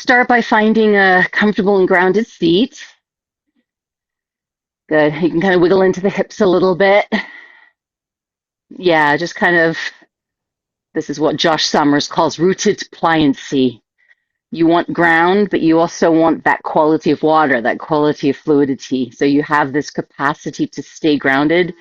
start by finding a comfortable and grounded seat. Good. You can kind of wiggle into the hips a little bit. Yeah, just kind of, this is what Josh Summers calls rooted pliancy. You want ground, but you also want that quality of water, that quality of fluidity. So you have this capacity to stay grounded,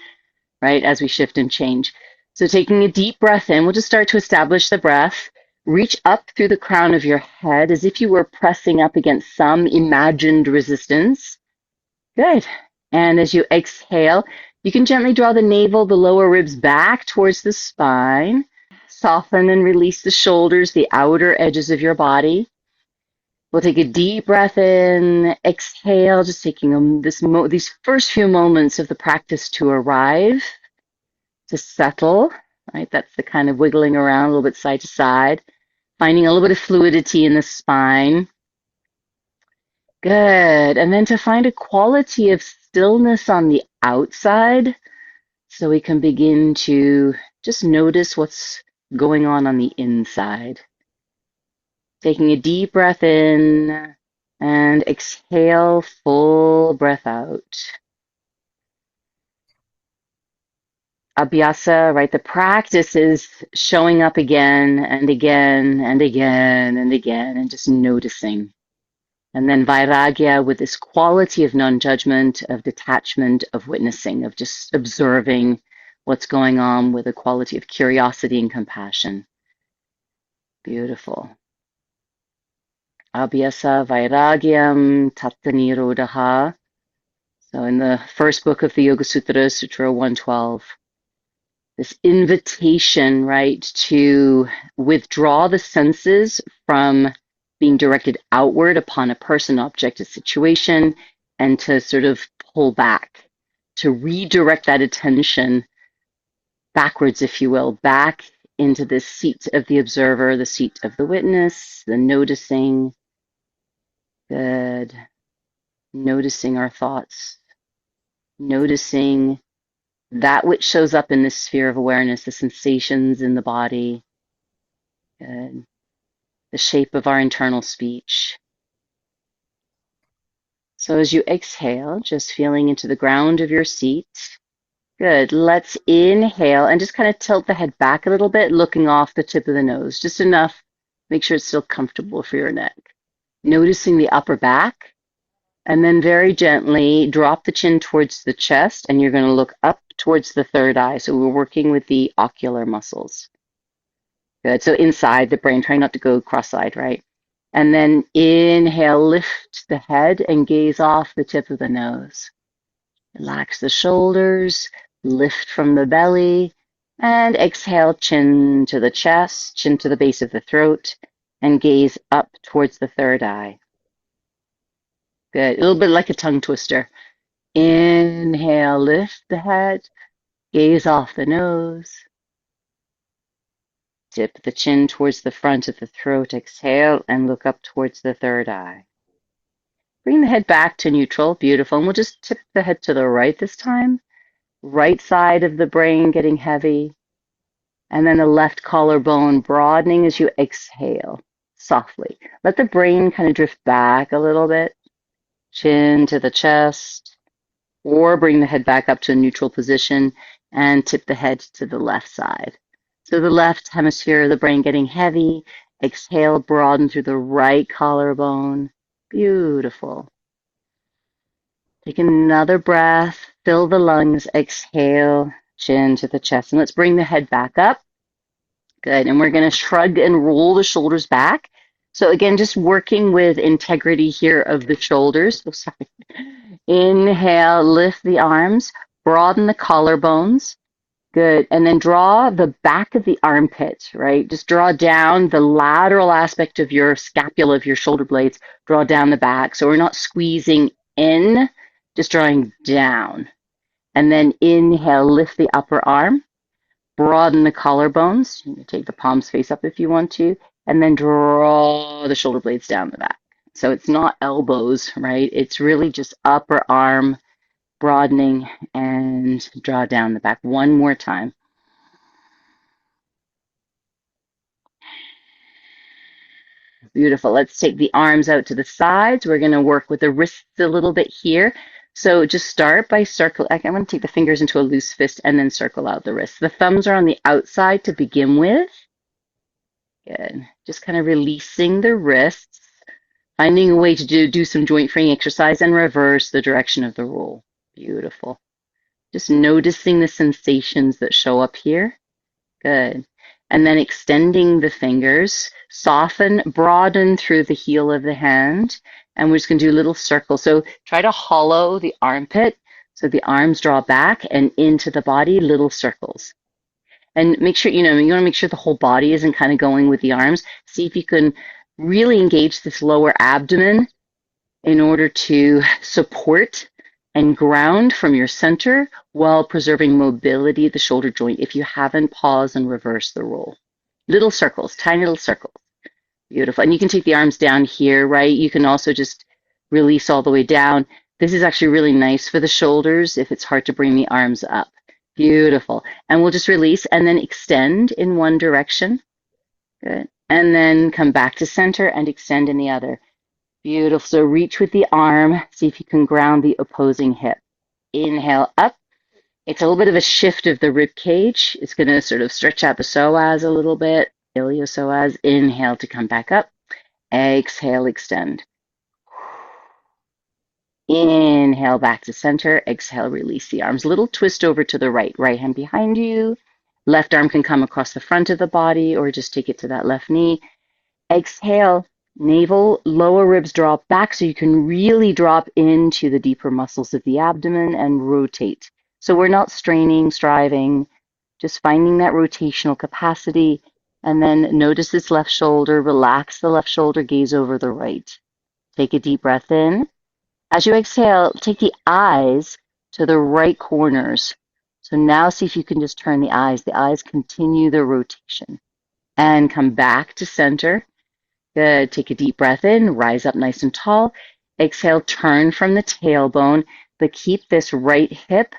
right, as we shift and change. So taking a deep breath in, we'll just start to establish the breath. Reach up through the crown of your head as if you were pressing up against some imagined resistance. Good. And as you exhale, you can gently draw the navel, the lower ribs back towards the spine. Soften and release the shoulders, the outer edges of your body. We'll take a deep breath in, exhale, just taking these first few moments of the practice to arrive, to settle, right? That's the kind of wiggling around a little bit side to side, finding a little bit of fluidity in the spine. Good. And then to find a quality of stillness on the outside so we can begin to just notice what's going on the inside. Taking a deep breath in and exhale, full breath out. Abhyasa, right? The practice is showing up again and again and again and again and just noticing. And then vairagya with this quality of non-judgment, of detachment, of witnessing, of just observing what's going on with a quality of curiosity and compassion. Beautiful. Abhyasa vairagyam tattanirodha. So in the first book of the Yoga Sutras, Sutra 112, this invitation, right, to withdraw the senses from being directed outward upon a person, object, a situation, and to sort of pull back, to redirect that attention backwards, if you will, back into this seat of the observer, the seat of the witness, the noticing. Good. Noticing our thoughts, noticing that which shows up in this sphere of awareness, the sensations in the body, good. The shape of our internal speech. So as you exhale, just feeling into the ground of your seat. Good. Let's inhale and just kind of tilt the head back a little bit, looking off the tip of the nose, just enough. Make sure it's still comfortable for your neck. Noticing the upper back. And then very gently drop the chin towards the chest, and you're going to look up towards the third eye. So we're working with the ocular muscles. Good. So inside the brain, try not to go cross-eyed, right? And then inhale, lift the head and gaze off the tip of the nose. Relax the shoulders, lift from the belly, and exhale, chin to the chest, chin to the base of the throat, and gaze up towards the third eye. Good. A little bit like a tongue twister. Inhale, lift the head, gaze off the nose. Dip the chin towards the front of the throat. Exhale and look up towards the third eye. Bring the head back to neutral. Beautiful. And we'll just tip the head to the right this time. Right side of the brain getting heavy. And then the left collarbone broadening as you exhale softly. Let the brain kind of drift back a little bit. Chin to the chest, or bring the head back up to a neutral position and tip the head to the left side. So the left hemisphere of the brain getting heavy. Exhale, broaden through the right collarbone. Beautiful. Take another breath, fill the lungs, exhale, chin to the chest. And let's bring the head back up. Good. And we're going to shrug and roll the shoulders back. So again, just working with integrity here of the shoulders. Oh, sorry. Inhale, lift the arms, broaden the collarbones. Good. And then draw the back of the armpit, right? Just draw down the lateral aspect of your scapula, of your shoulder blades. Draw down the back. So we're not squeezing in, just drawing down. And then inhale, lift the upper arm. Broaden the collarbones. You can take the palms face up if you want to, and then draw the shoulder blades down the back. So it's not elbows, right? It's really just upper arm broadening and draw down the back. One more time. Beautiful. Let's take the arms out to the sides. We're going to work with the wrists a little bit here. So just start by circle. I want to take the fingers into a loose fist and then circle out the wrists. The thumbs are on the outside to begin with. Good. Just kind of releasing the wrists, finding a way to do some joint freeing exercise and reverse the direction of the roll. Beautiful. Just noticing the sensations that show up here. Good. And then extending the fingers, soften, broaden through the heel of the hand. And we're just going to do little circles. So try to hollow the armpit so the arms draw back and into the body, little circles. And make sure, you want to make sure the whole body isn't kind of going with the arms. See if you can really engage this lower abdomen in order to support and ground from your center while preserving mobility of the shoulder joint. If you haven't, pause and reverse the roll. Little circles, tiny little circles. Beautiful. And you can take the arms down here, right? You can also just release all the way down. This is actually really nice for the shoulders if it's hard to bring the arms up. Beautiful. And we'll just release and then extend in one direction. Good. And then come back to center and extend in the other. Beautiful. So reach with the arm. See if you can ground the opposing hip. Inhale up. It's a little bit of a shift of the rib cage. It's going to sort of stretch out the psoas a little bit. Iliopsoas. Inhale to come back up. Exhale, extend. Inhale back to center. Exhale, release the arms. Little twist over to the right. Right hand behind you. Left arm can come across the front of the body or just take it to that left knee. Exhale. Navel, lower ribs drop back so you can really drop into the deeper muscles of the abdomen and rotate. So we're not straining, striving, just finding that rotational capacity. And then notice this left shoulder, relax the left shoulder, gaze over the right. Take a deep breath in. As you exhale, take the eyes to the right corners. So now see if you can just turn the eyes. The eyes continue the rotation. And come back to center. Good. Take a deep breath in, rise up nice and tall. Exhale, turn from the tailbone, but keep this right hip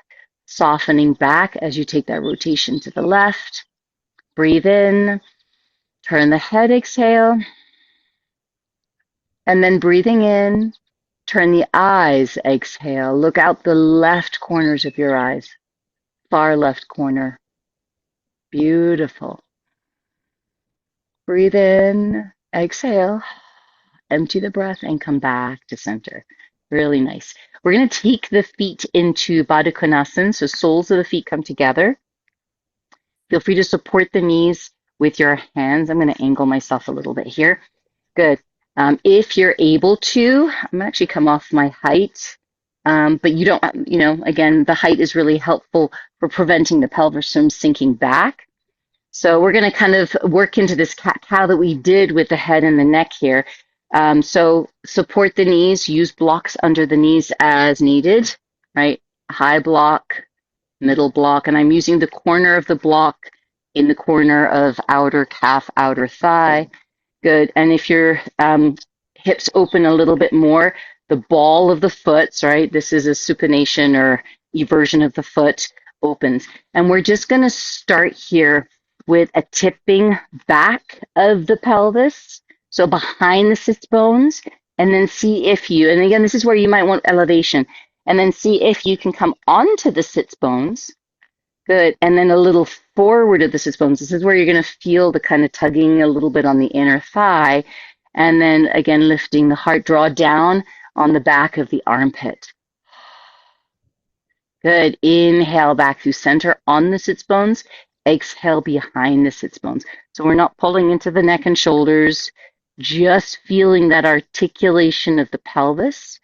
softening back as you take that rotation to the left. Breathe in, turn the head, exhale. And then breathing in, turn the eyes, exhale. Look out the left corners of your eyes, far left corner. Beautiful. Breathe in, exhale. Empty the breath and come back to center. Really nice. We're going to take the feet into Baddha Konasana, so soles of the feet come together. Feel free to support the knees with your hands. I'm going to angle myself a little bit here. Good. If you're able to, I'm going to actually come off my height, but you don't, again, the height is really helpful for preventing the pelvis from sinking back. So we're going to kind of work into this cat-cow that we did with the head and the neck here. So support the knees, use blocks under the knees as needed, right? High block, middle block, and I'm using the corner of the block in the corner of outer calf, outer thigh. Good. And if your hips open a little bit more, the ball of the foot, right? This is a supination or eversion of the foot opens. And we're just going to start here with a tipping back of the pelvis. So behind the sits bones, and then see if you, and again, this is where you might want elevation, and then see if you can come onto the sits bones. Good. And then a little forward of the sits bones. This is where you're going to feel the kind of tugging a little bit on the inner thigh. And then again, lifting the heart, draw down on the back of the armpit. Good. Inhale back through center on the sits bones. Exhale behind the sits bones. So we're not pulling into the neck and shoulders, just feeling that articulation of the pelvis.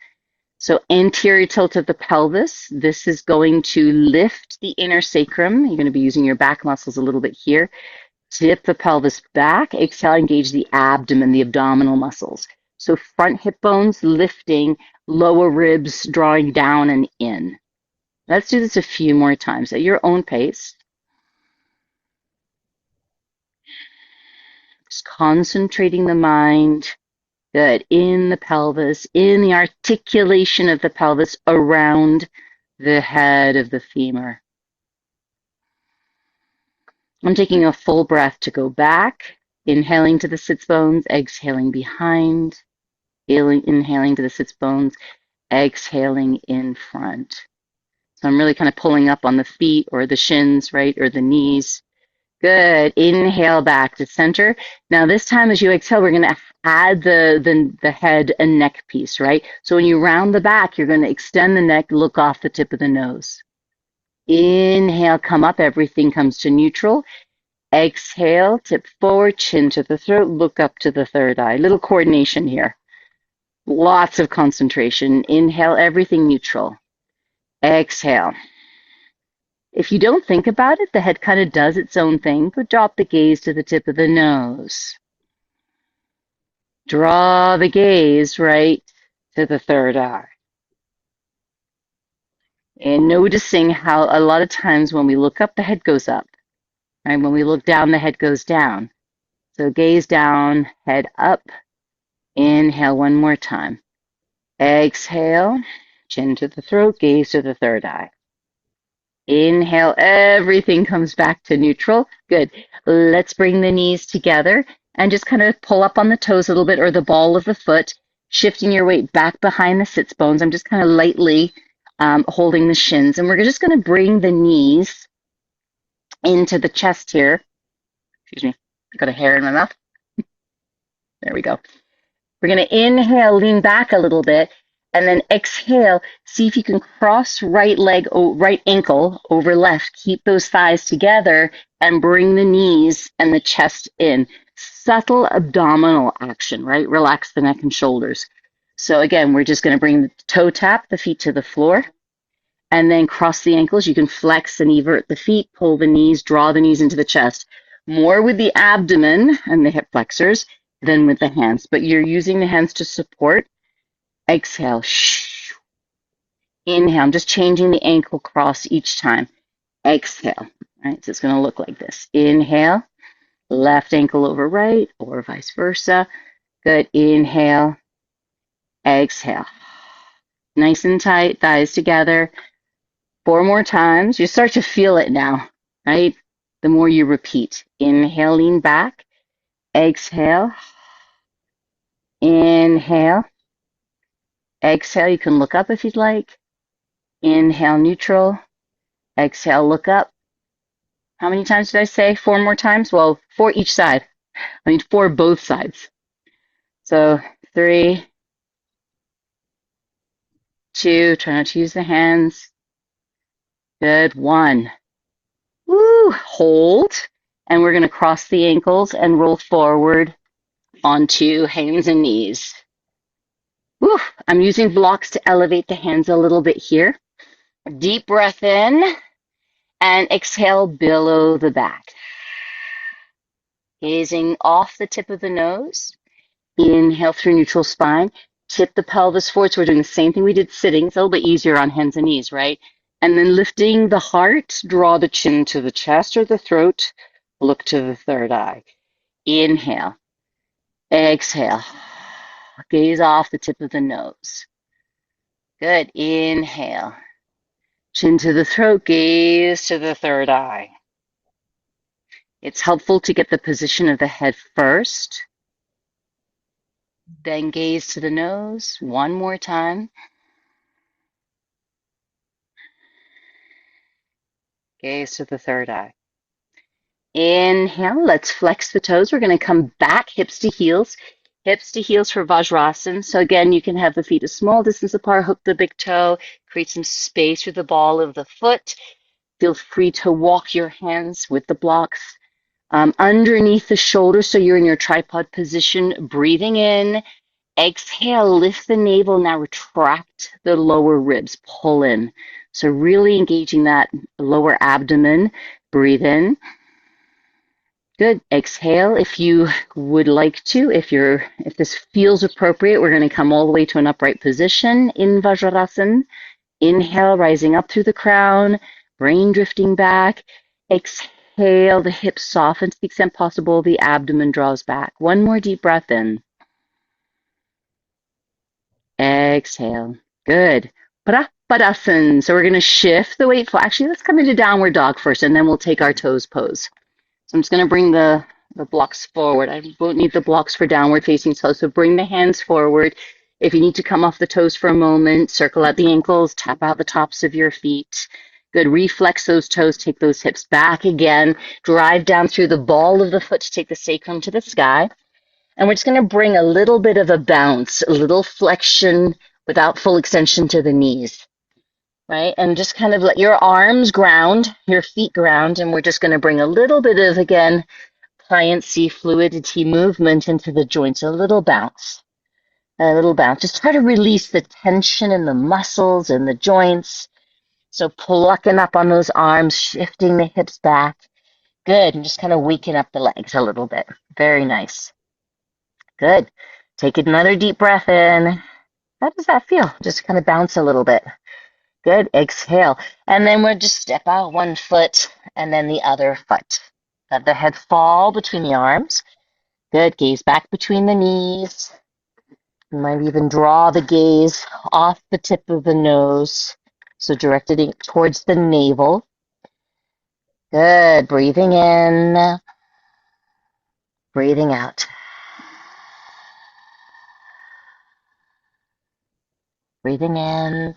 So anterior tilt of the pelvis. This is going to lift the inner sacrum. You're going to be using your back muscles a little bit here. Tip the pelvis back. Exhale, engage the abdomen, the abdominal muscles. So front hip bones lifting, lower ribs drawing down and in. Let's do this a few more times at your own pace. Just concentrating the mind, good, in the pelvis, in the articulation of the pelvis around the head of the femur. I'm taking a full breath to go back. Inhaling to the sits bones, exhaling behind. Inhaling to the sits bones, exhaling in front. So I'm really kind of pulling up on the feet or the shins, right, or the knees. Good. Inhale back to center. Now this time as you exhale, we're going to add the head and neck piece, right? So when you round the back, you're going to extend the neck, look off the tip of the nose. Inhale, come up, everything comes to neutral. Exhale, tip forward, chin to the throat, look up to the third eye. Little coordination here. Lots of concentration. Inhale, everything neutral. Exhale. If you don't think about it, the head kind of does its own thing, but drop the gaze to the tip of the nose. Draw the gaze right to the third eye. And noticing how a lot of times when we look up, the head goes up. Right? When we look down, the head goes down. So gaze down, head up. Inhale one more time. Exhale, chin to the throat, gaze to the third eye. Inhale, everything comes back to neutral. Good. Let's bring the knees together and just kind of pull up on the toes a little bit or the ball of the foot, shifting your weight back behind the sits bones. I'm just kind of lightly holding the shins. And we're just going to bring the knees into the chest here. Excuse me, I got a hair in my mouth. There we go. We're going to inhale, lean back a little bit, and then exhale. See if you can cross right leg, right ankle over left. Keep those thighs together and bring the knees and the chest in. Subtle abdominal action, right? Relax the neck and shoulders. So again, we're just going to bring the toe tap the feet to the floor and then cross the ankles. You can flex and evert the feet, pull the knees, draw the knees into the chest. More with the abdomen and the hip flexors than with the hands, but you're using the hands to support. Exhale. Inhale. I'm just changing the ankle cross each time. Exhale. All right, so it's going to look like this. Inhale. Left ankle over right or vice versa. Good. Inhale. Exhale. Nice and tight. Thighs together. 4 more times. You start to feel it now, right? The more you repeat. Inhale, lean back. Exhale. Inhale. Exhale. You can look up if you'd like. Inhale, neutral. Exhale, look up. How many times did I say? 4 more times? Well, 4 each side. 4 both sides. So 3, 2, try not to use the hands. Good. 1. Woo, hold. And we're going to cross the ankles and roll forward onto hands and knees. Woo, I'm using blocks to elevate the hands a little bit here. Deep breath in and exhale below the back. Gazing off the tip of the nose. Inhale through neutral spine. Tip the pelvis forward. So we're doing the same thing we did sitting. It's a little bit easier on hands and knees, right? And then lifting the heart, draw the chin to the chest or the throat. Look to the third eye. Inhale. Exhale. Gaze off the tip of the nose. Good. Inhale. Chin to the throat, gaze to the third eye. It's helpful to get the position of the head first. Then gaze to the nose. 1 more time. Gaze to the third eye. Inhale. Let's flex the toes. We're going to come back, hips to heels. Hips to heels for Vajrasana. So again, you can have the feet a small distance apart, hook the big toe, create some space through the ball of the foot. Feel free to walk your hands with the blocks underneath the shoulders so you're in your tripod position. Breathing in, exhale, lift the navel. Now retract the lower ribs, pull in. So really engaging that lower abdomen. Breathe in. Good. Exhale if you would like to. If this feels appropriate, we're going to come all the way to an upright position in Vajrasana. Inhale, rising up through the crown, brain drifting back. Exhale, the hips soften to the extent possible, the abdomen draws back. 1 more deep breath in. Exhale. Good. Padasana. So we're going to shift the weight. Actually, let's come into downward dog first, and then we'll take our toes pose. So I'm just going to bring the the blocks forward. I won't need the blocks for downward facing toes. So bring the hands forward. If you need to come off the toes for a moment, circle out the ankles, tap out the tops of your feet. Good. Reflex those toes, take those hips back again. Drive down through the ball of the foot to take the sacrum to the sky. And we're just going to bring a little bit of a bounce, a little flexion without full extension to the knees, right? And just kind of let your arms ground, your feet ground, and we're just going to bring a little bit of, again, pliancy, fluidity, movement into the joints, a little bounce, a little bounce. Just try to release the tension in the muscles and the joints. So plucking up on those arms, shifting the hips back. Good, and just kind of waking up the legs a little bit. Very nice. Good. Take another deep breath in. How does that feel? Just kind of bounce a little bit. Good. Exhale. And then we'll just step out one foot and then the other foot. Let the head fall between the arms. Good. Gaze back between the knees. You might even draw the gaze off the tip of the nose. So directed it towards the navel. Good. Breathing in. Breathing out. Breathing in.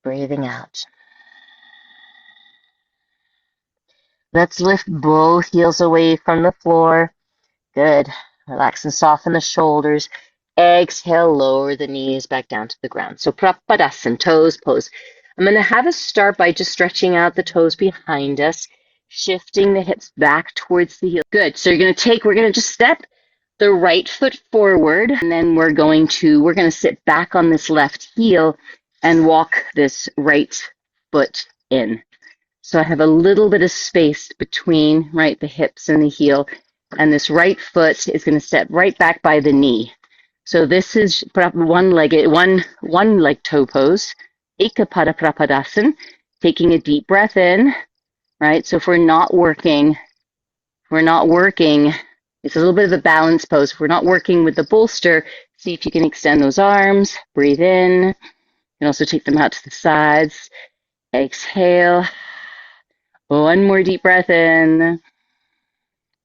Breathing out. Let's lift both heels away from the floor. Good. Relax and soften the shoulders. Exhale, lower the knees back down to the ground. So Prapadasana, toes pose. I'm going to have us start by just stretching out the toes behind us, shifting the hips back towards the heel. Good. So we're going to just step the right foot forward, and then we're going to sit back on this left heel and walk this right foot in. So I have a little bit of space between, right, the hips and the heel, and this right foot is going to step right back by the knee. So this is one leg toe pose, Ekapada Prapadasana, taking a deep breath in, right? So if we're not working, it's a little bit of a balance pose. If we're not working with the bolster, see if you can extend those arms, breathe in. You can also take them out to the sides. Exhale. One more deep breath in.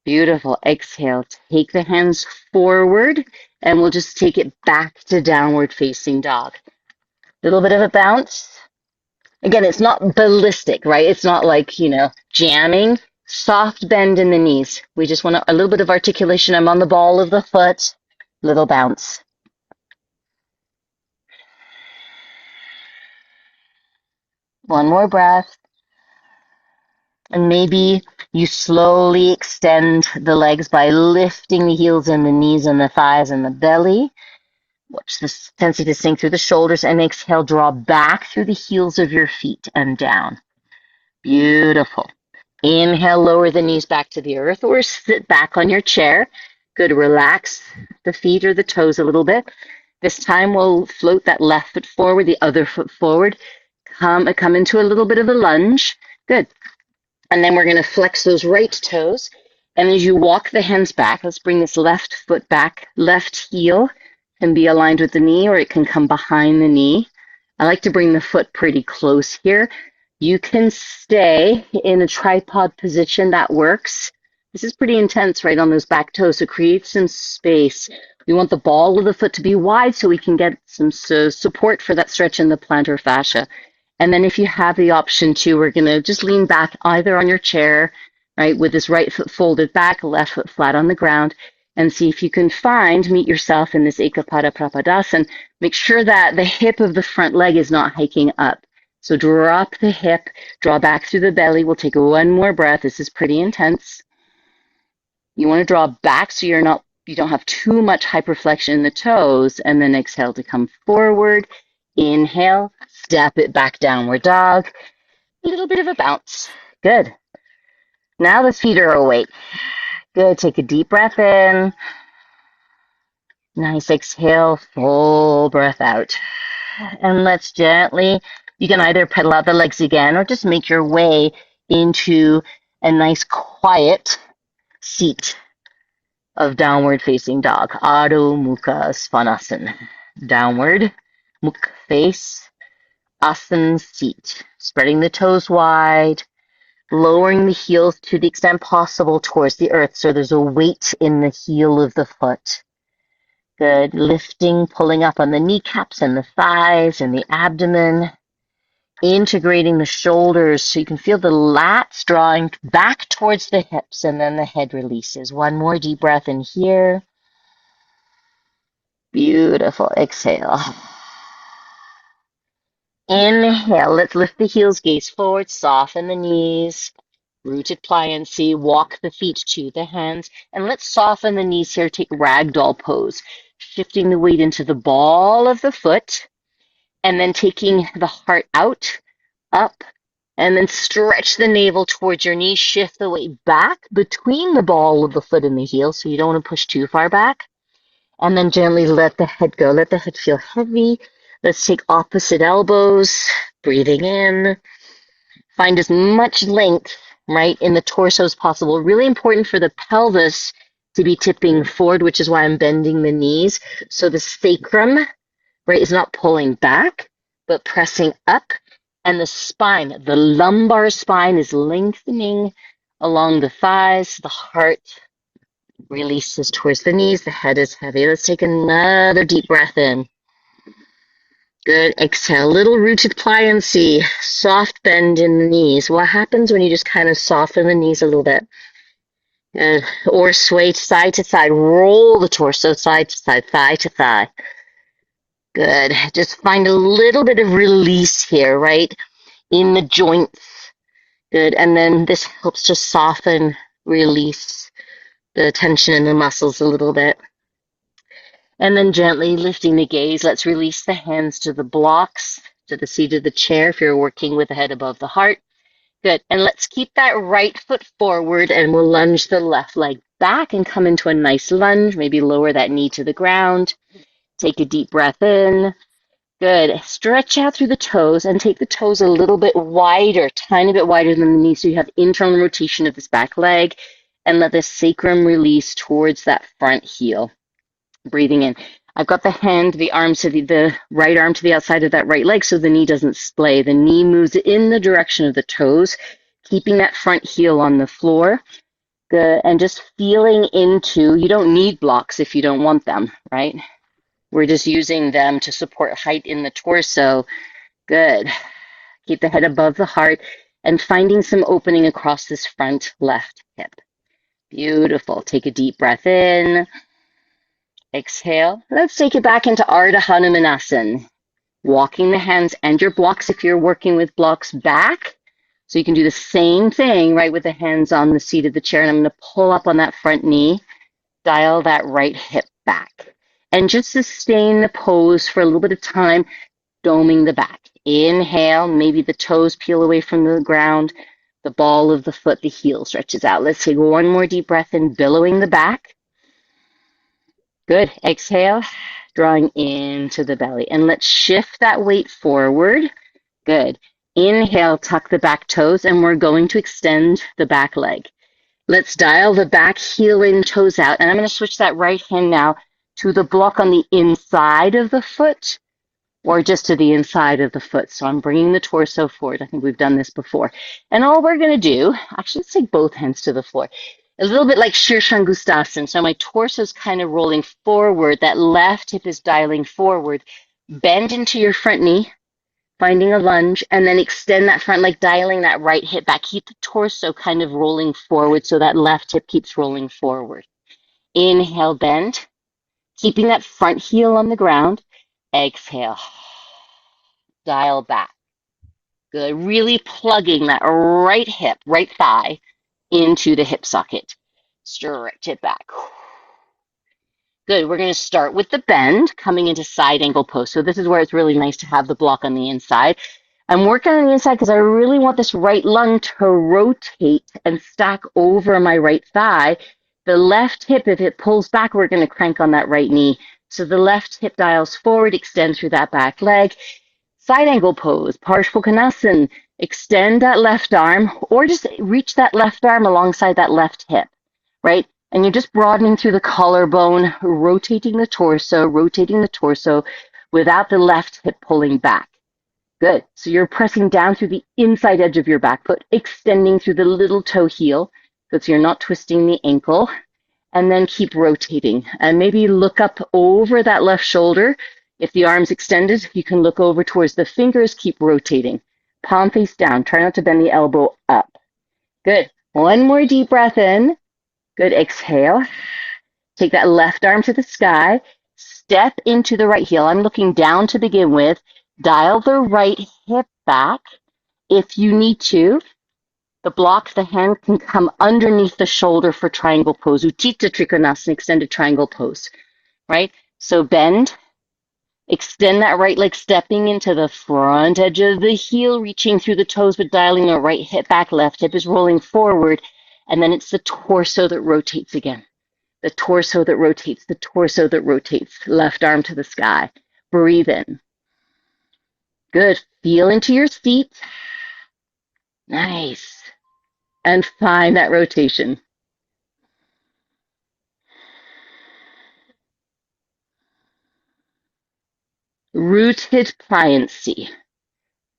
Beautiful. Exhale. Take the hands forward, and we'll just take it back to downward facing dog. Little bit of a bounce. Again, it's not ballistic, right? It's not like, jamming. Soft bend in the knees. We just want a little bit of articulation. I'm on the ball of the foot. Little bounce. One more breath. And maybe you slowly extend the legs by lifting the heels and the knees and the thighs and the belly. Watch this tendency to sink through the shoulders, and exhale, draw back through the heels of your feet and down. Beautiful. Inhale, lower the knees back to the earth or sit back on your chair. Good, relax the feet or the toes a little bit. This time we'll float that left foot forward, the other foot forward. Come into a little bit of a lunge. Good. And then we're going to flex those right toes. And as you walk the hands back, let's bring this left foot back. Left heel can be aligned with the knee, or it can come behind the knee. I like to bring the foot pretty close here. You can stay in a tripod position. That works. This is pretty intense right on those back toes, so create some space. We want the ball of the foot to be wide so we can get some support for that stretch in the plantar fascia. And then if you have the option to, we're going to just lean back either on your chair, right, with this right foot folded back, left foot flat on the ground, and see if you can meet yourself in this Ekapada Prapadasana. Make sure that the hip of the front leg is not hiking up. So drop the hip, draw back through the belly. We'll take one more breath. This is pretty intense. You want to draw back so you don't have too much hyperflexion in the toes, and then exhale to come forward. Inhale, step it back, downward dog. A little bit of a bounce. Good. Now the feet are awake. Good. Take a deep breath in. Nice exhale, full breath out. And let's gently, you can either pedal out the legs again or just make your way into a nice quiet seat of downward facing dog. Adho Mukha Svanasana. Downward, mukha face, asana seat. Spreading the toes wide, lowering the heels to the extent possible towards the earth so there's a weight in the heel of the foot. Good. Lifting, pulling up on the kneecaps and the thighs and the abdomen. Integrating the shoulders so you can feel the lats drawing back towards the hips and then the head releases. One more deep breath in here. Beautiful. Exhale. Inhale. Let's lift the heels, gaze forward, soften the knees. Rooted pliancy, walk the feet to the hands, and let's soften the knees here, take ragdoll pose, shifting the weight into the ball of the foot, and then taking the heart out, up, and then stretch the navel towards your knees, shift the weight back between the ball of the foot and the heel, so you don't want to push too far back, and then gently let the head go, let the head feel heavy. Let's take opposite elbows, breathing in. Find as much length, right, in the torso as possible. Really important for the pelvis to be tipping forward, which is why I'm bending the knees. So the sacrum, right, is not pulling back, but pressing up. And the spine, the lumbar spine is lengthening along the thighs. The heart releases towards the knees. The head is heavy. Let's take another deep breath in. Good. Exhale. Little rooted pliancy. Soft bend in the knees. What happens when you just kind of soften the knees a little bit? Good. Or sway side to side. Roll the torso side to side, thigh to thigh. Good. Just find a little bit of release here, right? In the joints. Good. And then this helps to soften, release the tension in the muscles a little bit. And then gently lifting the gaze, let's release the hands to the blocks, to the seat of the chair if you're working with the head above the heart. Good. And let's keep that right foot forward and we'll lunge the left leg back and come into a nice lunge. Maybe lower that knee to the ground. Take a deep breath in. Good. Stretch out through the toes and take the toes a little bit wider, tiny bit wider than the knee so you have internal rotation of this back leg. And let the sacrum release towards that front heel. Breathing in. I've got the arm to the right arm to the outside of that right leg so the knee doesn't splay. The knee moves in the direction of the toes, keeping that front heel on the floor. Good. And just feeling into, you don't need blocks if you don't want them, right? We're just using them to support height in the torso. Good. Keep the head above the heart and finding some opening across this front left hip. Beautiful. Take a deep breath in. Exhale. Let's take it back into Ardha Hanumanasana. Walking the hands and your blocks if you're working with blocks back. So you can do the same thing, right, with the hands on the seat of the chair. And I'm going to pull up on that front knee, dial that right hip back. And just sustain the pose for a little bit of time, doming the back. Inhale, maybe the toes peel away from the ground. The ball of the foot, the heel stretches out. Let's take one more deep breath in, billowing the back. Good. Exhale, drawing into the belly. And let's shift that weight forward. Good. Inhale, tuck the back toes, and we're going to extend the back leg. Let's dial the back heel in, toes out. And I'm going to switch that right hand now to the block on the inside of the foot or just to the inside of the foot. So I'm bringing the torso forward. I think we've done this before. And all we're going to do, actually, let's take both hands to the floor. A little bit like Shirshangustasana. So my torso is kind of rolling forward. That left hip is dialing forward. Bend into your front knee, finding a lunge, and then extend that front leg, dialing that right hip back. Keep the torso kind of rolling forward so that left hip keeps rolling forward. Inhale, bend, keeping that front heel on the ground. Exhale, dial back. Good. Really plugging that right hip, right thigh into the hip socket. Stretch it back. Good. We're going to start with the bend, coming into side angle pose. So this is where it's really nice to have the block on the inside. I'm working on the inside because I really want this right lung to rotate and stack over my right thigh. The left hip, if it pulls back, we're going to crank on that right knee. So the left hip dials forward, extend through that back leg. Side angle pose, Parshvottanasana. Extend that left arm or just reach that left arm alongside that left hip, right? And you're just broadening through the collarbone, rotating the torso without the left hip pulling back. Good. So you're pressing down through the inside edge of your back foot, extending through the little toe heel. Good. So you're not twisting the ankle. And then keep rotating. And maybe look up over that left shoulder. If the arm's extended, you can look over towards the fingers. Keep rotating. Palm face down. Try not to bend the elbow up. Good. One more deep breath in. Good. Exhale. Take that left arm to the sky. Step into the right heel. I'm looking down to begin with. Dial the right hip back. If you need to, the block, the hand can come underneath the shoulder for triangle pose. Utthita Trikonasana, extended triangle pose, right? So bend, extend that right leg, stepping into the front edge of the heel, reaching through the toes, but dialing the right hip back. Left hip is rolling forward. And then it's the torso that rotates again. The torso that rotates, the torso that rotates. Left arm to the sky. Breathe in. Good. Feel into your feet. Nice. And find that rotation. Rooted pliancy.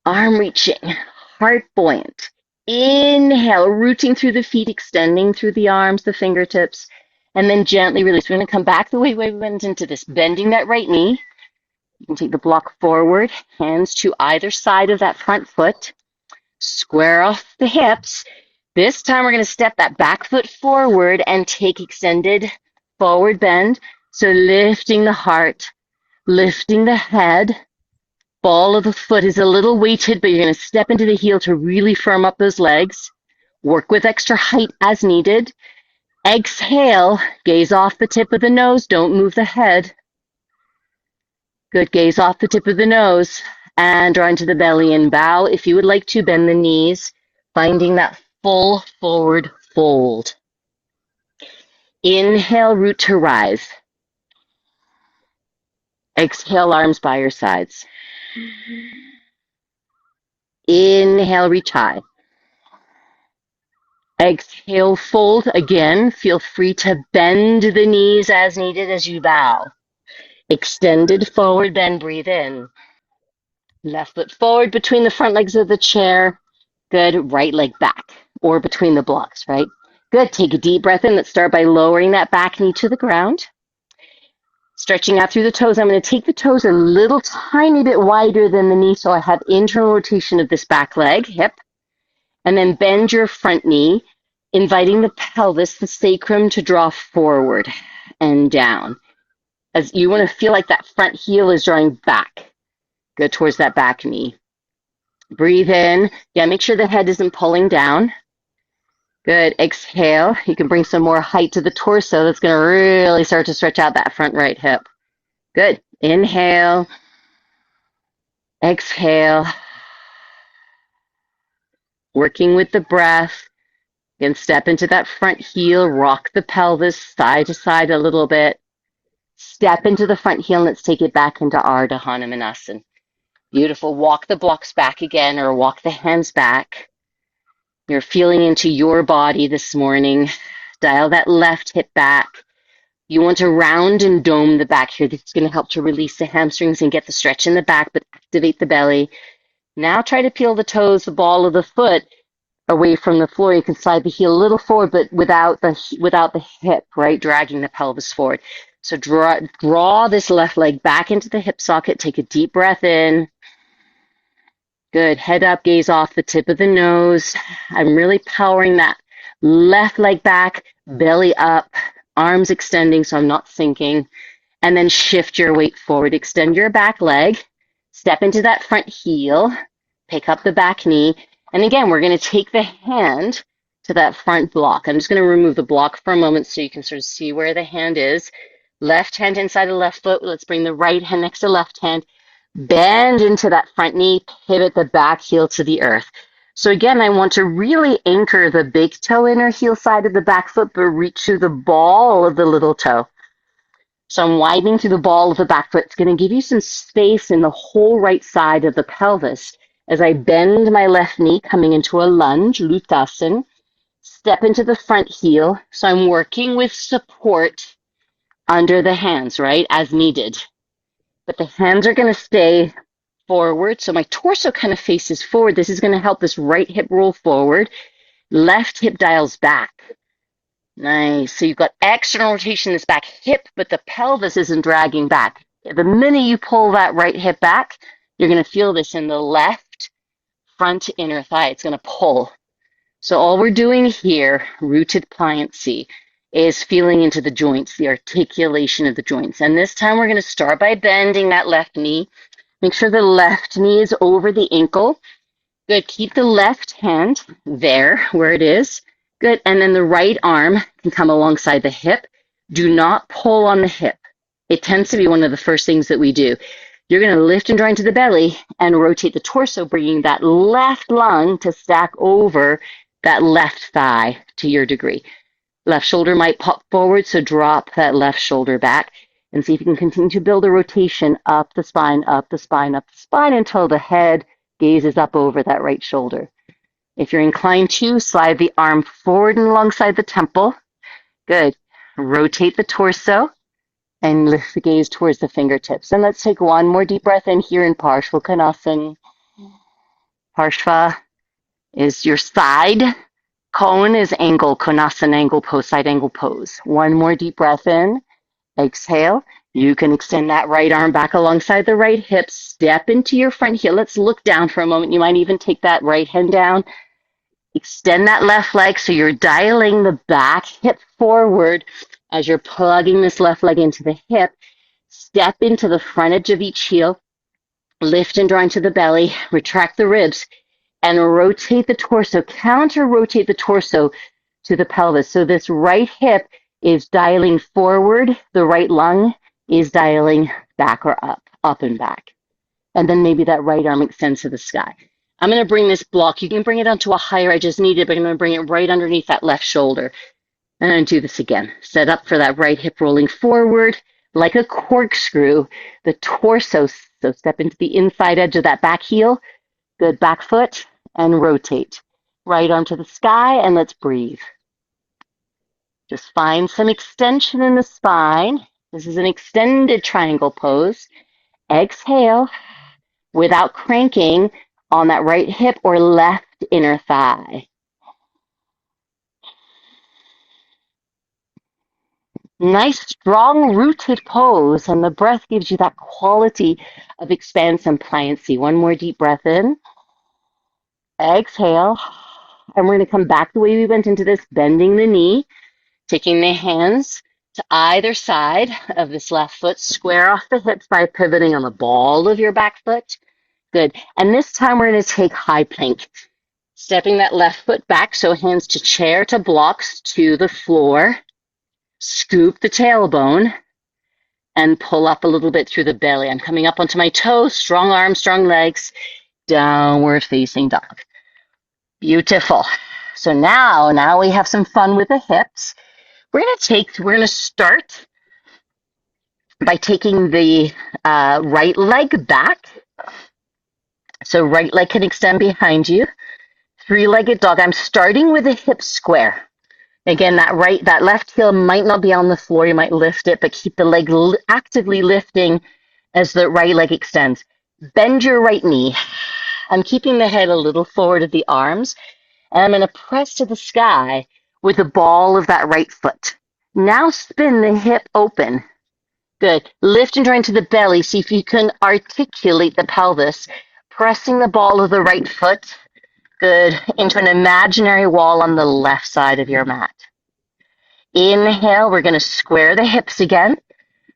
Arm reaching. Heart buoyant. Inhale, rooting through the feet, extending through the arms, the fingertips, and then gently release. We're going to come back the way we went into this, bending that right knee. You can take the block forward, hands to either side of that front foot. Square off the hips. This time we're going to step that back foot forward and take extended forward bend. So lifting the heart, lifting the head. Ball of the foot is a little weighted, but you're going to step into the heel to really firm up those legs. Work with extra height as needed. Exhale, gaze off the tip of the nose. Don't move the head. Good, gaze off the tip of the nose. And draw into the belly and bow. If you would like to, bend the knees, finding that full forward fold. Inhale, root to rise. Exhale, arms by your sides. Inhale, reach high. Exhale, fold again. Feel free to bend the knees as needed as you bow. Extended forward bend, breathe in. Left foot forward between the front legs of the chair. Good. Right leg back or between the blocks, right? Good. Take a deep breath in. Let's start by lowering that back knee to the ground. Stretching out through the toes. I'm going to take the toes a little tiny bit wider than the knee so I have internal rotation of this back leg, hip. And then bend your front knee, inviting the pelvis, the sacrum to draw forward and down. As you want to feel like that front heel is drawing back. Go towards that back knee. Breathe in. Yeah, make sure the head isn't pulling down. Good. Exhale. You can bring some more height to the torso. That's going to really start to stretch out that front right hip. Good. Inhale. Exhale. Working with the breath. Again, step into that front heel. Rock the pelvis side to side a little bit. Step into the front heel. And let's take it back into Ardha Hanumanasana. Beautiful. Walk the blocks back again or walk the hands back. You're feeling into your body this morning. Dial that left hip back. You want to round and dome the back here. This is going to help to release the hamstrings and get the stretch in the back, but activate the belly. Now try to peel the toes, the ball of the foot away from the floor. You can slide the heel a little forward, but without the hip, right? Dragging the pelvis forward. So draw this left leg back into the hip socket. Take a deep breath in. Good. Head up, gaze off the tip of the nose. I'm really powering that left leg back, belly up, arms extending so I'm not sinking. And then shift your weight forward. Extend your back leg. Step into that front heel. Pick up the back knee. And again, we're going to take the hand to that front block. I'm just going to remove the block for a moment so you can sort of see where the hand is. Left hand inside the left foot. Let's bring the right hand next to left hand. Bend into that front knee, pivot the back heel to the earth. So again, I want to really anchor the big toe inner heel side of the back foot, but reach through the ball of the little toe. So I'm widening through the ball of the back foot. It's going to give you some space in the whole right side of the pelvis as I bend my left knee, coming into a lunge, Utthasana. Step into the front heel. So I'm working with support under the hands, right, as needed. But the hands are going to stay forward. So my torso kind of faces forward. This is going to help this right hip roll forward. Left hip dials back. Nice. So you've got external rotation in this back hip, but the pelvis isn't dragging back. The minute you pull that right hip back, you're going to feel this in the left front inner thigh. It's going to pull. So all we're doing here, rooted pliancy, is feeling into the joints, the articulation of the joints. And this time we're going to start by bending that left knee. Make sure the left knee is over the ankle. Good. Keep the left hand there where it is. Good. And then the right arm can come alongside the hip. Do not pull on the hip. It tends to be one of the first things that we do. You're going to lift and draw into the belly and rotate the torso, bringing that left lung to stack over that left thigh to your degree. Left shoulder might pop forward, so drop that left shoulder back and see if you can continue to build a rotation up the spine, up the spine, up the spine until the head gazes up over that right shoulder. If you're inclined to, slide the arm forward and alongside the temple. Good. Rotate the torso and lift the gaze towards the fingertips. And let's take one more deep breath in here in Parshva. Parshva is your side. Cone is angle, Konasana angle pose, side angle pose. One more deep breath in. Exhale. You can extend that right arm back alongside the right hip. Step into your front heel. Let's look down for a moment. You might even take that right hand down. Extend that left leg so you're dialing the back hip forward as you're plugging this left leg into the hip. Step into the front edge of each heel. Lift and draw into the belly. Retract the ribs and rotate the torso. Counter rotate the torso to the pelvis. So this right hip is dialing forward. The right lung is dialing back or up and back. And then maybe that right arm extends to the sky. I'm going to bring this block. You can bring it onto a higher edge as needed, but I'm going to bring it right underneath that left shoulder. And then do this again. Set up for that right hip rolling forward like a corkscrew. The torso, so step into the inside edge of that back heel. Good, back foot, and rotate. Right arm to the sky, and let's breathe. Just find some extension in the spine. This is an extended triangle pose. Exhale without cranking on that right hip or left inner thigh. Nice, strong, rooted pose, and the breath gives you that quality of expanse and pliancy. One more deep breath in. Exhale, and we're going to come back the way we went into this, bending the knee, taking the hands to either side of this left foot, square off the hips by pivoting on the ball of your back foot. Good. And this time we're going to take high plank. Stepping that left foot back, so hands to chair, to blocks, to the floor. Scoop the tailbone and pull up a little bit through the belly. I'm coming up onto my toes, strong arms, strong legs, downward facing dog. Beautiful. So now we have some fun with the hips. We're going to start by taking the right leg back. So right leg can extend behind you. Three-legged dog. I'm starting with a hip square. Again, that left heel might not be on the floor. You might lift it, but keep the leg actively lifting as the right leg extends. Bend your right knee. I'm keeping the head a little forward of the arms, and I'm going to press to the sky with the ball of that right foot. Now spin the hip open. Good. Lift and draw into the belly. See if you can articulate the pelvis. Pressing the ball of the right foot. Good. Into an imaginary wall on the left side of your mat. Inhale, we're going to square the hips again.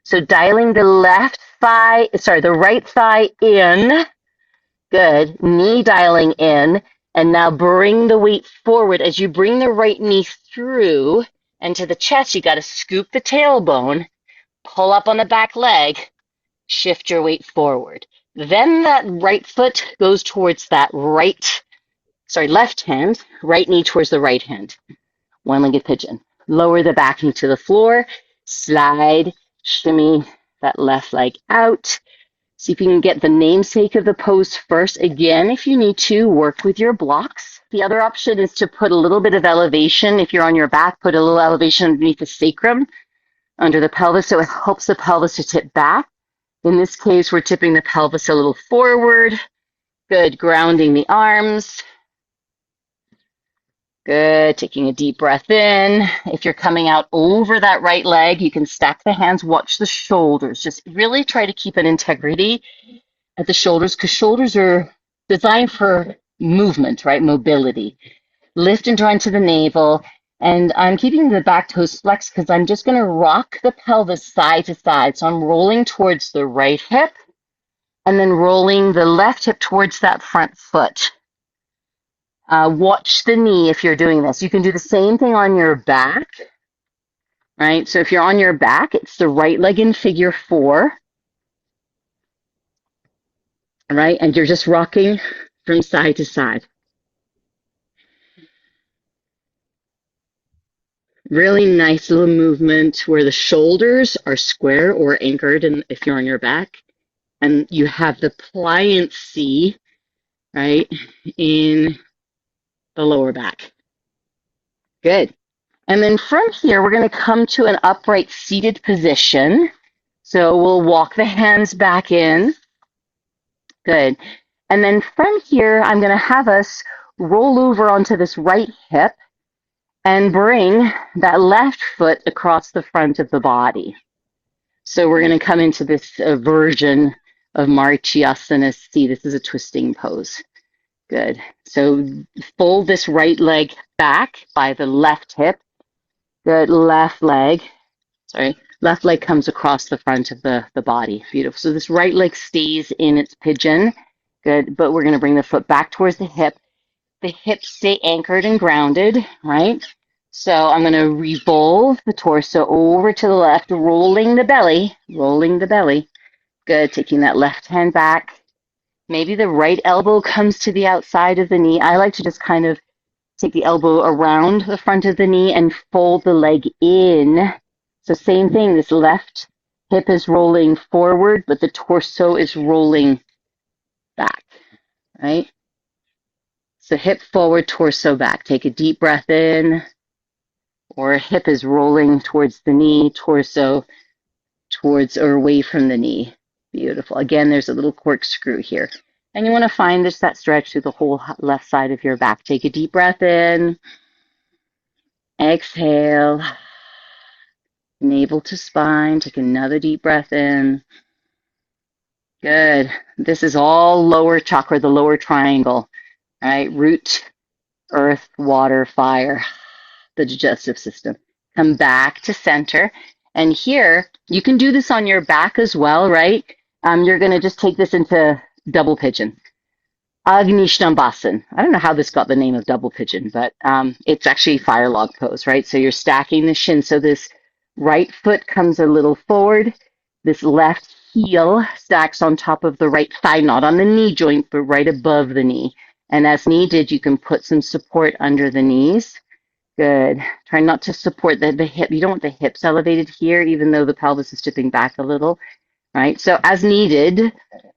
So dialing the right thigh in. Good. Knee dialing in. And now bring the weight forward. As you bring the right knee through and to the chest, you got to scoop the tailbone, pull up on the back leg, shift your weight forward. Then that right foot goes towards that left hand, right knee towards the right hand. One-legged pigeon. Lower the back knee to the floor, slide, shimmy that left leg out. See if you can get the namesake of the pose first. Again, if you need to, work with your blocks. The other option is to put a little bit of elevation. If you're on your back, put a little elevation underneath the sacrum, under the pelvis, so it helps the pelvis to tip back. In this case, we're tipping the pelvis a little forward. Good, grounding the arms. Good, taking a deep breath in. If you're coming out over that right leg, you can stack the hands, watch the shoulders. Just really try to keep an integrity at the shoulders because shoulders are designed for movement, right? Mobility. Lift and draw into the navel. And I'm keeping the back toes flexed because I'm just going to rock the pelvis side to side. So I'm rolling towards the right hip and then rolling the left hip towards that front foot. Watch the knee if you're doing this. You can do the same thing on your back, right? So if you're on your back, it's the right leg in figure 4, right? And you're just rocking from side to side. Really nice little movement where the shoulders are square or anchored, and if you're on your back, and you have the pliancy, right, in the lower back. Good. And then from here, we're going to come to an upright seated position. So we'll walk the hands back in. Good. And then from here, I'm going to have us roll over onto this right hip and bring that left foot across the front of the body. So we're going to come into this version of Marichyasana. See, this is a twisting pose. Good. So fold this right leg back by the left hip. Good. Left leg comes across the front of the body. Beautiful. So this right leg stays in its pigeon. Good. But we're going to bring the foot back towards the hip. The hips stay anchored and grounded, right? So I'm going to revolve the torso over to the left, rolling the belly. Good. Taking that left hand back. Maybe the right elbow comes to the outside of the knee. I like to just kind of take the elbow around the front of the knee and fold the leg in. So same thing, this left hip is rolling forward, but the torso is rolling back, right? So hip forward, torso back. Take a deep breath in, or hip is rolling towards the knee, torso towards or away from the knee. Beautiful. Again, there's a little corkscrew here. And you want to find that stretch through the whole left side of your back. Take a deep breath in. Exhale. Navel to spine. Take another deep breath in. Good. This is all lower chakra, the lower triangle. All right. Root, earth, water, fire, the digestive system. Come back to center. And here, you can do this on your back as well, right? You're going to just take this into double pigeon. Agni Shtambhasan. I don't know how this got the name of double pigeon, but it's actually fire log pose, right? So you're stacking the shin. So this right foot comes a little forward. This left heel stacks on top of the right thigh, not on the knee joint, but right above the knee. And as needed, you can put some support under the knees. Good. Try not to support the hip. You don't want the hips elevated here, even though the pelvis is tipping back a little, right? So as needed,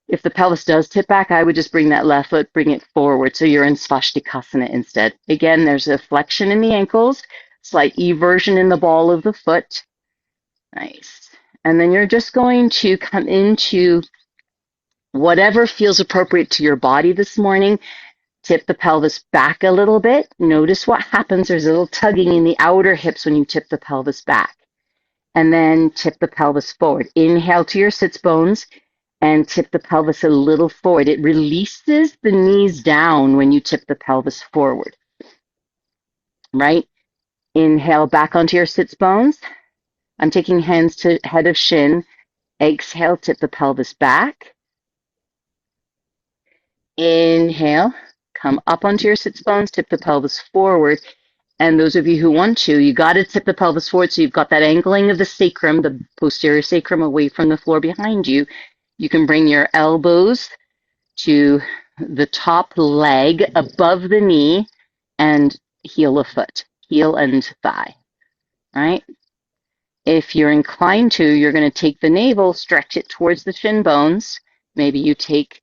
if the pelvis does tip back, I would just bring that left foot, bring it forward. So you're in Svastikasana instead. Again, there's a flexion in the ankles, slight eversion in the ball of the foot. Nice. And then you're just going to come into whatever feels appropriate to your body this morning. Tip the pelvis back a little bit. Notice what happens. There's a little tugging in the outer hips when you tip the pelvis back. And then tip the pelvis forward. Inhale to your sits bones and tip the pelvis a little forward. It releases the knees down when you tip the pelvis forward. Right? Inhale back onto your sits bones. I'm taking hands to head of shin. Exhale, tip the pelvis back. Inhale, come up onto your sits bones, tip the pelvis forward. And those of you who want to, you got to tip the pelvis forward so you've got that angling of the sacrum, the posterior sacrum away from the floor behind you. You can bring your elbows to the top leg above the knee and heel of foot, heel and thigh, right? If you're inclined to, you're going to take the navel, stretch it towards the shin bones. Maybe you take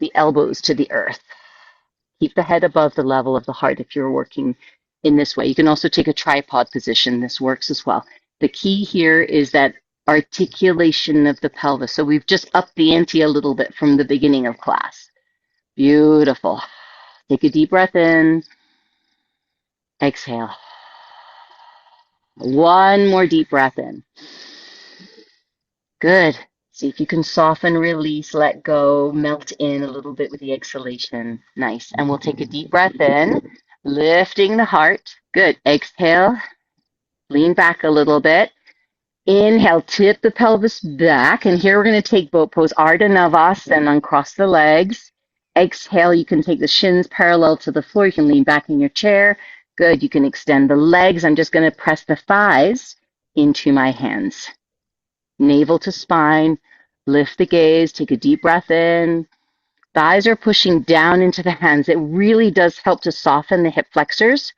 the elbows to the earth. Keep the head above the level of the heart if you're working in this way. You can also take a tripod position. This works as well. The key here is that articulation of the pelvis. So we've just upped the ante a little bit from the beginning of class. Beautiful. Take a deep breath in. Exhale. One more deep breath in. Good. See if you can soften, release, let go, melt in a little bit with the exhalation. Nice. And we'll take a deep breath in, lifting the heart. Good. Exhale. Lean back a little bit. Inhale, tip the pelvis back. And here we're going to take boat pose, Ardha Navas, and uncross the legs. Exhale, you can take the shins parallel to the floor. You can lean back in your chair. Good. You can extend the legs. I'm just going to press the thighs into my hands. Navel to spine. Lift the gaze. Take a deep breath in. Thighs are pushing down into the hands. It really does help to soften the hip flexors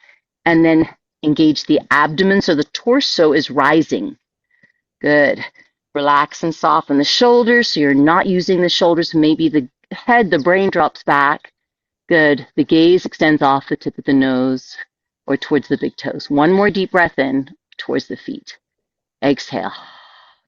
and then engage the abdomen so the torso is rising. Good. Relax and soften the shoulders so you're not using the shoulders. Maybe the head, the brain drops back. Good. The gaze extends off the tip of the nose or towards the big toes. One more deep breath in towards the feet. Exhale.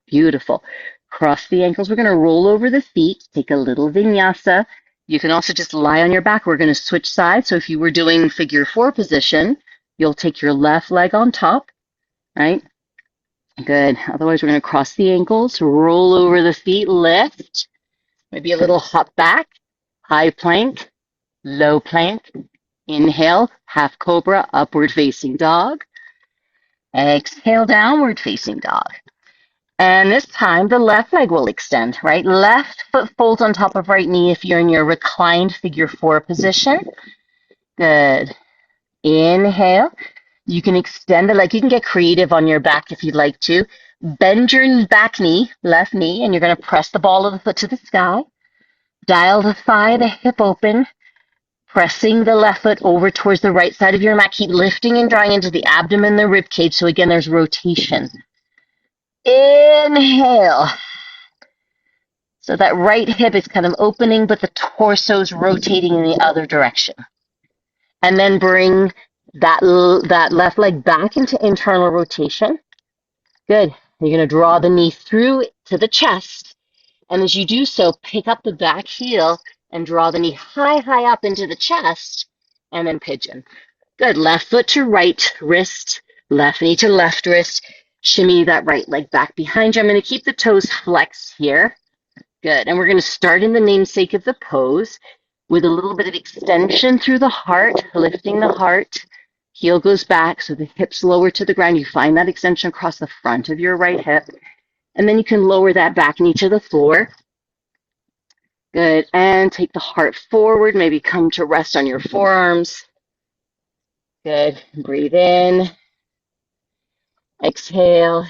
Beautiful. Cross the ankles. We're going to roll over the feet. Take a little vinyasa. You can also just lie on your back. We're going to switch sides. So if you were doing figure 4 position, you'll take your left leg on top, right? Good. Otherwise, we're going to cross the ankles, roll over the feet, lift. Maybe a little hop back, high plank, low plank. Inhale, half cobra, upward facing dog. Exhale, downward facing dog. And this time, the left leg will extend, right? Left foot folds on top of right knee if you're in your reclined figure 4 position. Good. Inhale. You can extend the leg. You can get creative on your back if you'd like to. Bend your back knee, left knee, and you're going to press the ball of the foot to the sky. Dial the thigh, the hip open, pressing the left foot over towards the right side of your mat. Keep lifting and drawing into the abdomen, the rib cage. So again, there's rotation. Inhale. So that right hip is kind of opening, but the torso is rotating in the other direction. And then bring that left leg back into internal rotation. Good. You're going to draw the knee through to the chest. And as you do so, pick up the back heel and draw the knee high, high up into the chest, and then pigeon. Good. Left foot to right wrist, left knee to left wrist. Shimmy that right leg back behind you. I'm going to keep the toes flexed here. Good. And we're going to start in the namesake of the pose with a little bit of extension through the heart, lifting the heart. Heel goes back, so the hips lower to the ground. You find that extension across the front of your right hip. And then you can lower that back knee to the floor. Good. And take the heart forward. Maybe come to rest on your forearms. Good. Breathe in. Exhale.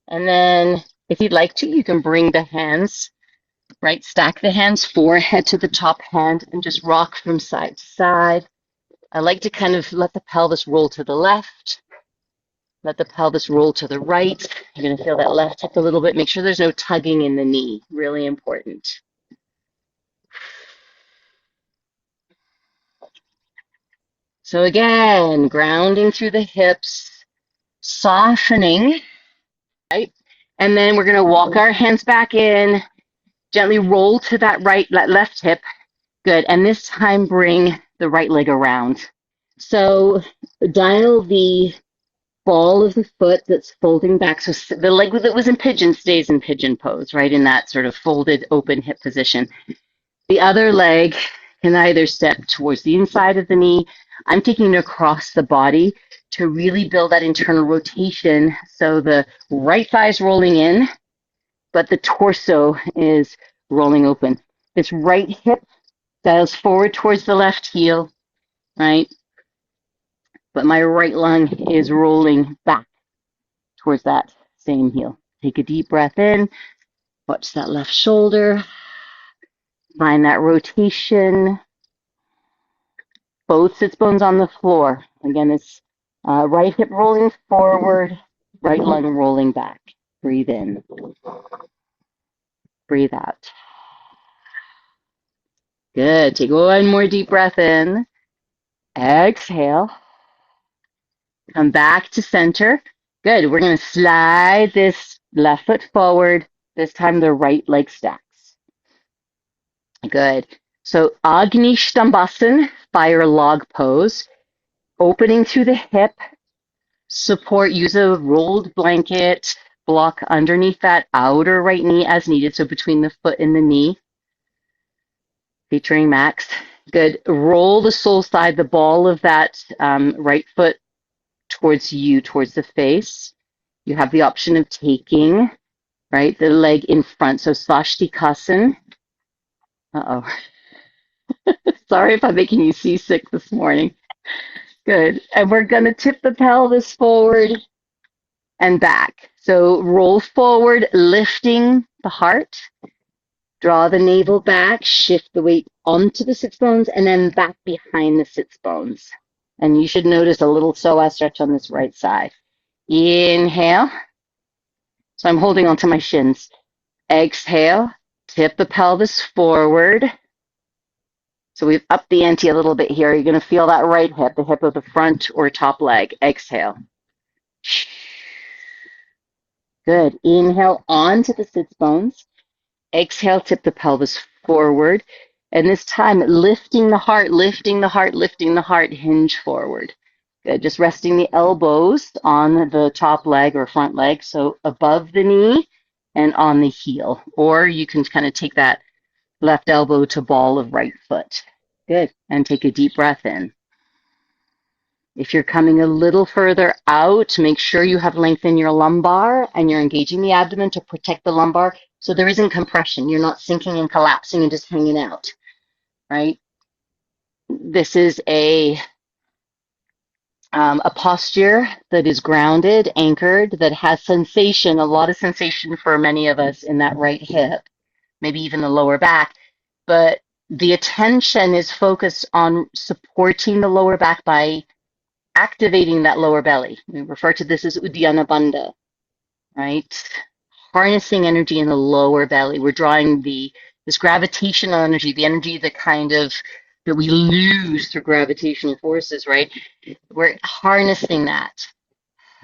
And then if you'd like to, you can bring the hands, right? Stack the hands, forehead to the top hand, and just rock from side to side. I like to kind of let the pelvis roll to the left. Let the pelvis roll to the right. You're going to feel that left hip a little bit. Make sure there's no tugging in the knee. Really important. So again, grounding through the hips, softening, right? And then we're going to walk our hands back in, gently roll to that left hip. Good. And this time bring the right leg around. So dial the ball of the foot that's folding back. So the leg that was in pigeon stays in pigeon pose, right? In that sort of folded open hip position. The other leg can either step towards the inside of the knee. I'm taking it across the body to really build that internal rotation. So the right thigh is rolling in, but the torso is rolling open. This right hip dials forward towards the left heel, right? But my right lung is rolling back towards that same heel. Take a deep breath in. Watch that left shoulder. Find that rotation. Both sits bones on the floor. Again, it's right hip rolling forward, right lung rolling back. Breathe in. Breathe out. Good. Take one more deep breath in. Exhale. Come back to center. Good. We're going to slide this Left foot forward. This time the right leg stacks. Good. So Agni Shtambhasan, fire log pose. Opening through the hip. Support, use a rolled blanket, block underneath that outer right knee as needed. So between the foot and the knee, featuring Max. Good. Roll the sole side, the ball of that right foot towards you, towards the face. You have the option of taking, right, the leg in front. So Svastikasana. Uh-oh. Sorry if I'm making you seasick this morning. Good. And we're going to tip the pelvis forward and back. So roll forward, lifting the heart. Draw the navel back, shift the weight onto the sits bones, and then back behind the sits bones. And you should notice a little psoas stretch on this right side. Inhale. So I'm holding onto my shins. Exhale. Tip the pelvis forward. So we've upped the ante a little bit here. You're going to feel that right hip, the hip of the front or top leg. Exhale. Good. Inhale onto the sits bones. Exhale, tip the pelvis forward. And this time, lifting the heart, lifting the heart, lifting the heart, hinge forward. Good. Just resting the elbows on the top leg or front leg, so above the knee and on the heel. Or you can kind of take that left elbow to ball of right foot. Good. And take a deep breath in. If you're coming a little further out, make sure you have length in your lumbar and you're engaging the abdomen to protect the lumbar so there isn't compression. You're not sinking and collapsing and just hanging out, right? This is a posture that is grounded, anchored, that has sensation, a lot of sensation for many of us in that right hip, maybe even the lower back. But the attention is focused on supporting the lower back by activating that lower belly. We refer to this as Uddiyana Bandha, right? Harnessing energy in the lower belly. We're drawing this gravitational energy, the energy that we lose through gravitational forces, right? We're harnessing that,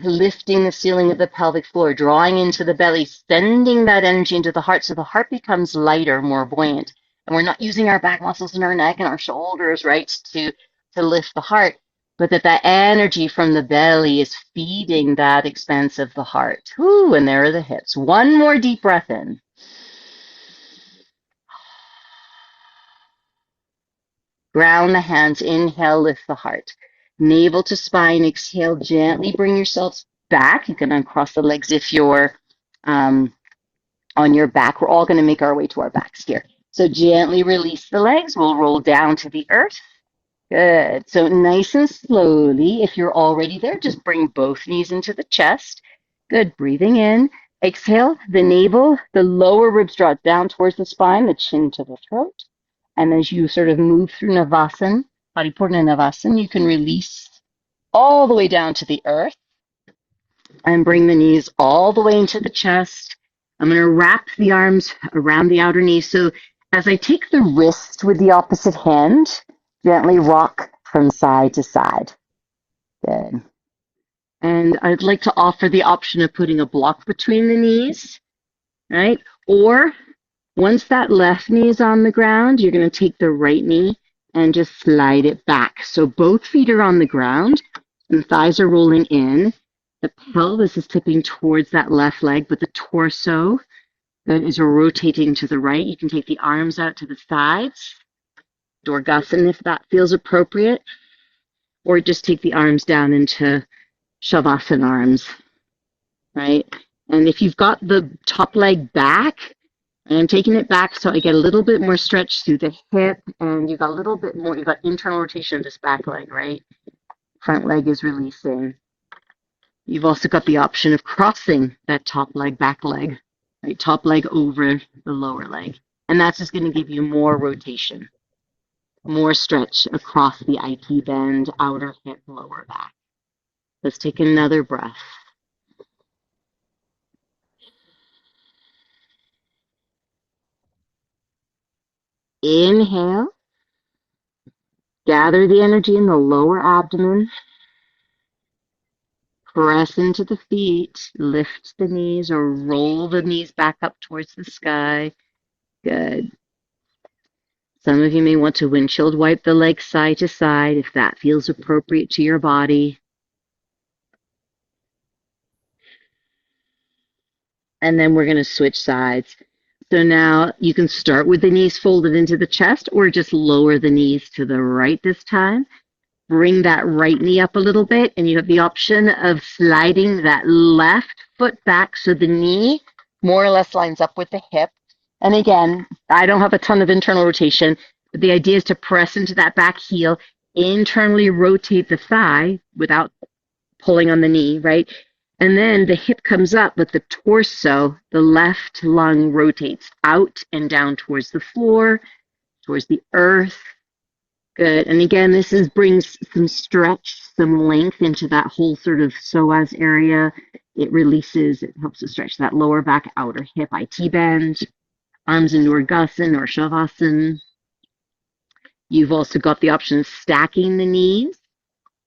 lifting the ceiling of the pelvic floor, drawing into the belly, sending that energy into the heart so the heart becomes lighter, more buoyant. And we're not using our back muscles in our neck and our shoulders, right, to lift the heart, but that energy from the belly is feeding that expanse of the heart. Woo, and there are the hips. One more deep breath in. Ground the hands. Inhale, lift the heart. Navel to spine. Exhale, gently bring yourselves back. You can uncross the legs if you're on your back. We're all going to make our way to our backs here. So gently release the legs. We'll roll down to the earth. Good. So nice and slowly, if you're already there, just bring both knees into the chest. Good. Breathing in. Exhale, the navel, the lower ribs draw down towards the spine, the chin to the throat. And as you sort of move through Navasana, Paripurna Navasana, you can release all the way down to the earth and bring the knees all the way into the chest. I'm going to wrap the arms around the outer knee. So as I take the wrist with the opposite hand, gently rock from side to side. Good. And I'd like to offer the option of putting a block between the knees, right? Or once that left knee is on the ground, you're going to take the right knee and just slide it back. So both feet are on the ground and the thighs are rolling in. The pelvis is tipping towards that left leg, but the torso that is rotating to the right. You can take the arms out to the sides, Durgasana if that feels appropriate, or just take the arms down into Shavasana arms, right? And if you've got the top leg back, and I'm taking it back so I get a little bit more stretch through the hip, and you've got a little bit more, you've got internal rotation of this back leg, right? Front leg is releasing. You've also got the option of crossing that top leg, back leg, right? Top leg over the lower leg. And that's just going to give you more rotation, more stretch across the IT band, outer hip, lower back. Let's take another breath. Inhale. Gather the energy in the lower abdomen. press into the feet, lift the knees or roll the knees back up towards the sky. Good. Some of you may want to windshield wipe the legs side to side if that feels appropriate to your body. And then we're going to switch sides. So now you can start with the knees folded into the chest or just lower the knees to the right this time. Bring that right knee up a little bit, and you have the option of sliding that left foot back so the knee more or less lines up with the hip. And again, I don't have a ton of internal rotation, but the idea is to press into that back heel, internally rotate the thigh without pulling on the knee, right? And then the hip comes up, but the torso, the left lung rotates out and down towards the floor, towards the earth. Good. And again, this brings some stretch, some length into that whole sort of psoas area. It releases, it helps to stretch that lower back, outer hip, IT bend, arms in Nurgasana or Shavasana. You've also got the option of stacking the knees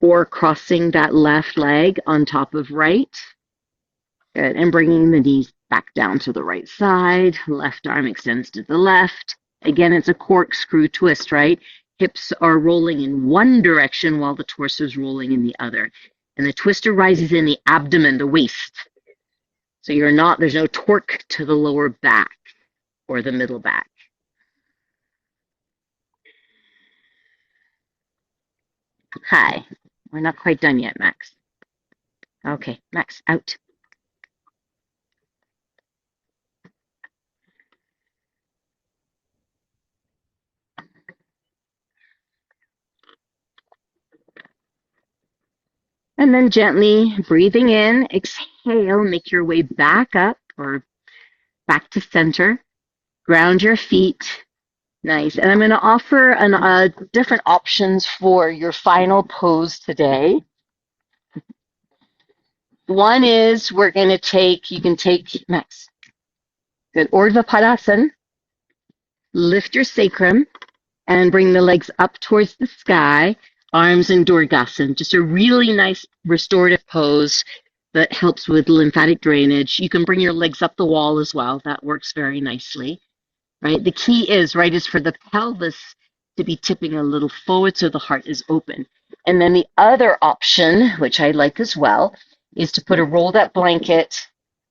or crossing that left leg on top of right. Good. And bringing the knees back down to the right side. Left arm extends to the left. Again, it's a corkscrew twist, right? Hips are rolling in one direction while the torso is rolling in the other. And the twister rises in the abdomen, the waist. So there's no torque to the lower back or the middle back. Hi. We're not quite done yet, Max. Okay, Max, out. And then gently breathing in, exhale, make your way back up or back to center. Ground your feet. Nice. And I'm going to offer different options for your final pose today. One is you can take, Max, good, Urdhva Padasana, lift your sacrum and bring the legs up towards the sky, arms in Durgasana. Just a really nice restorative pose that helps with lymphatic drainage. You can bring your legs up the wall as well. That works very nicely. Right? The key is for the pelvis to be tipping a little forward so the heart is open. And then the other option, which I like as well, is to put a rolled up blanket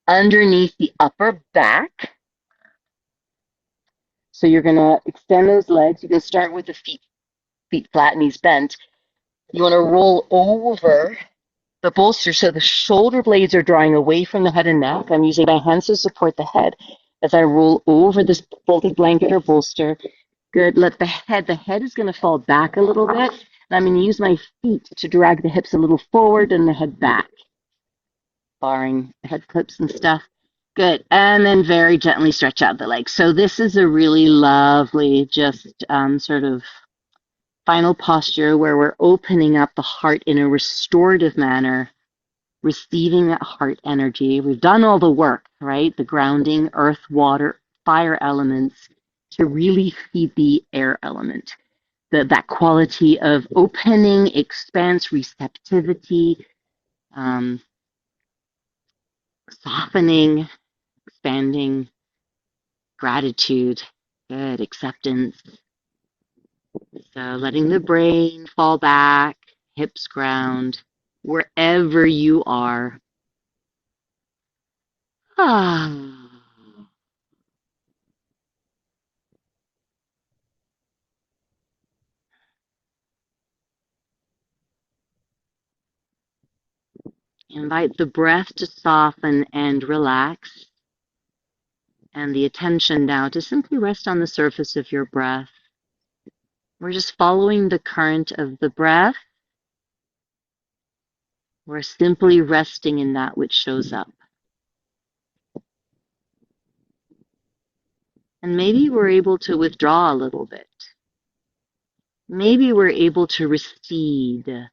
underneath the upper back. So you're going to extend those legs. You can start with the feet flat, knees bent. You want to roll over the bolster so the shoulder blades are drawing away from the head and neck. I'm using my hands to support the head as I roll over this folded blanket or bolster. Good. Let the head is going to fall back a little bit. And I'm going to use my feet to drag the hips a little forward and the head back, barring head clips and stuff. Good. And then very gently stretch out the legs. So this is a really lovely, just sort of final posture where we're opening up the heart in a restorative manner, receiving that heart energy. We've done all the work, right? The grounding, earth, water, fire elements to really feed the air element. That quality of opening, expanse, receptivity, softening, expanding, gratitude, good, acceptance. So letting the brain fall back, hips ground, wherever you are. Invite the breath to soften and relax, and the attention now to simply rest on the surface of your breath. We're just following the current of the breath. We're simply resting in that which shows up. And maybe we're able to withdraw a little bit. Maybe we're able to recede.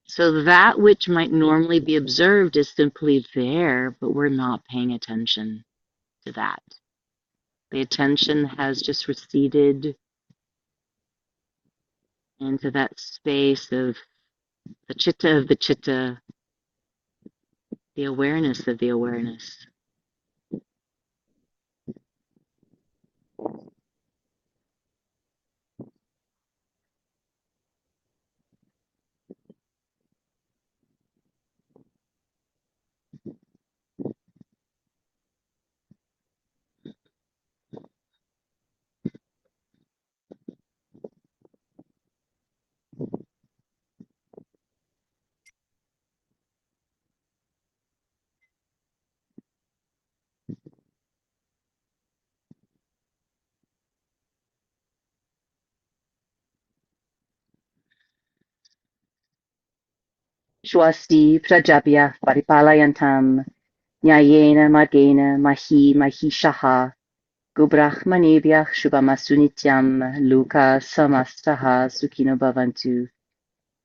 So that which might normally be observed is simply there, but we're not paying attention to that. The attention has just receded into that space of the chitta of the chitta, the awareness of the awareness. Swasti prajabhya paripalayantam nyayena margena mahi mahishaha Gobrahmanebhyah shubhamastu nityam loka samastaha sukhino bhavantu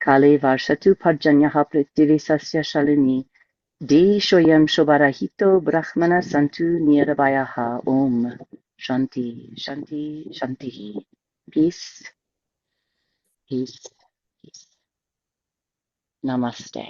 kale varshatu parjanyaha prithivesasya shalini deshoyam shobarahito brahmana santu nirabhayaha om shanti shanti shanti peace peace peace namaste